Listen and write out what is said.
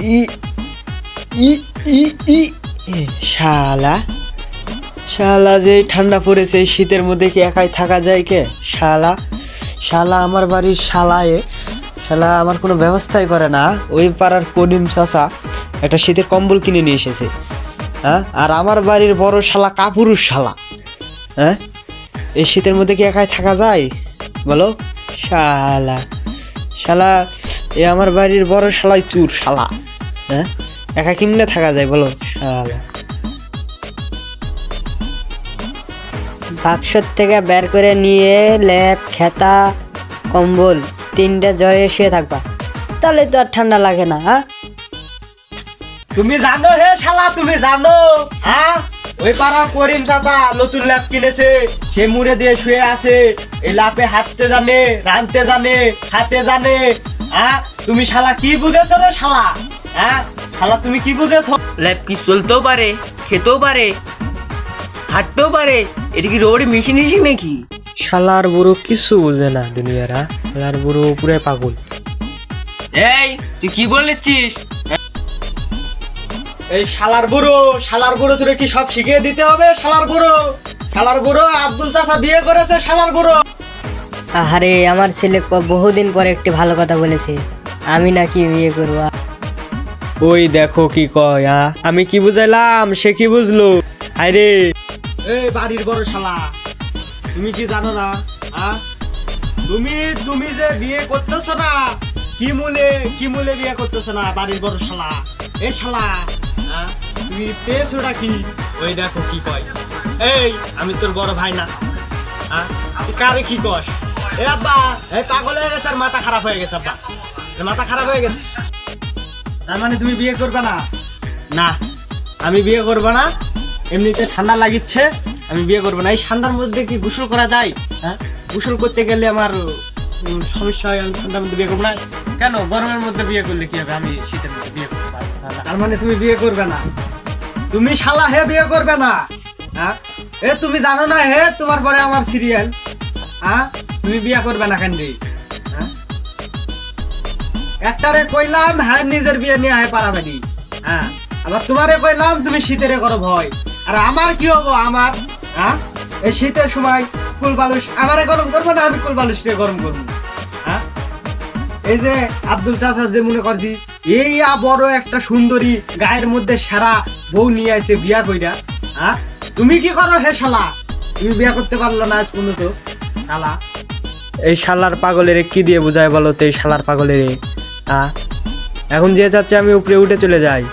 ই ই ই ই এ, শালা শালা যে ঠান্ডা পড়েছে এই শীতের মধ্যে কি একাই থাকা যায় কে? শালা শালা আমার বাড়ির শালা আমার কোনো ব্যবস্থাই করে না। ওই পাড়ার করিম চাচা একটা শীতের কম্বল কিনে নিয়ে এসেছে, হ্যাঁ? আর আমার বাড়ির বড় শালা কাপুরুষ শালা, হ্যাঁ? এই শীতের মধ্যে কি একাই থাকা যায় বলো? শালা শালা এ আমার বাড়ির বড় শালাই চুর শালা, হ্যাঁ? একা কেমনে থাকা যায় বলো? শালা বাক্সর থেকে বের করে নিয়ে ল্যাপ খেতা কম্বল তিনটা জয়ে শুয়ে থাকবা, তাহলে তো আর ঠান্ডা লাগে না। হ্যাঁ তুমি জানো হে শালা, তুমি জানো, হ্যাঁ? ওই পাড়া করিম চাচা নতুন ল্যাপ কিনেছে, সে মুড়ে দিয়ে শুয়ে আছে। এই ল্যাপে হাঁটতে জানে, রাঁধতে জানে, খাতে জানে, হ্যাঁ? তুমি শালা কি বুঝেছো রে শালা, হ্যাঁ? শালা তুমি কি বুঝেছো? ল্যাব কি চলতেও পারে, খেতেও পারে, হাঁটতেও পারে? এটা কি রোবট মেশিন নাকি? শালার বুড়ো কিছু বুঝে না দুনিয়ারা, শালার বুড়ো পুরে পাগল। এই তুই কি বলেছিস? এই শালার বুড়ো তোরে কি সব শিখিয়ে দিতে হবে? শালার বুড়ো আব্দুল চাচা বিয়ে করেছে, শালার বুড়ো। আরে আমার ছেলে বহুদিন পরে একটি ভালো কথা বলেছে, আমি নাকি বিয়ে করবো। ওই দেখো কি কয়, আমি কি বুঝাইলাম সে কি বুঝলো? আরে এই বাড়ির বড় শালা, তুমি কি জানো না? তুমি যে বিয়ে করতেছো না, কি মূলে বিয়ে করতেছো না বাড়ির বড় শালা? এই শালা তুমি পেয়েছোটা কি? ওই দেখো কি কয়, এই আমি তোর বড় ভাই না? তুই কারে কি কস? এ আব্বা, এই পাগল হয়ে গেছে আর মাথা খারাপ হয়ে গেছে আব্বা, মাথা খারাপ হয়ে গেছে। তার মানে তুমি বিয়ে করবে না? না, আমি বিয়ে করবো না। এমনিতে ঠান্ডা লাগিচ্ছে, আমি বিয়ে করবো না। এই ঠান্ডার মধ্যে কি গোসল করা যায়? হ্যাঁ, গোসল করতে গেলে আমার সমস্যা হয়, আমি ঠান্ডার মধ্যে বিয়ে করবো না। কেন গরমের মধ্যে বিয়ে করলে কি হবে? আমি শীতের মধ্যে বিয়ে করবো। তার মানে তুমি বিয়ে করবে না? তুমি শালা হে বিয়ে করবে না? হ্যাঁ, এ তুমি জানো না হে তোমার পরে আমার সিরিয়াল? হ্যাঁ, তুমি বিয়ে করবে না কেন রে? একটারে কইলাম হ্যাঁ নিজের বিয়ে নিয়ে আয় পারাবাড়ি, হ্যাঁ, আবার তোমারে কইলাম তুমি শীতের করো ভয়। আর আমার কি হবো? আমার এই শীতের সময় কুল বালুস আমারে গরম করবো না, আমি কুল বালুস রে গরম করবো? হ্যাঁ, এই যে আব্দুল চাচা যে মনে করছি এই বড় একটা সুন্দরী গায়ের মধ্যে সেরা বউ নিয়ে আসে বিয়া কইরা, হ্যাঁ, তুমি কি করো হে শালা? তুমি বিয়া করতে পারলো না আজ পর্যন্ত শালা। এই শালার পাগলের কি দিয়ে বুঝায় বলো তো? এই শালার পাগলের এখন যে চাচ্ছে আমি উপরে উঠে চলে যাই।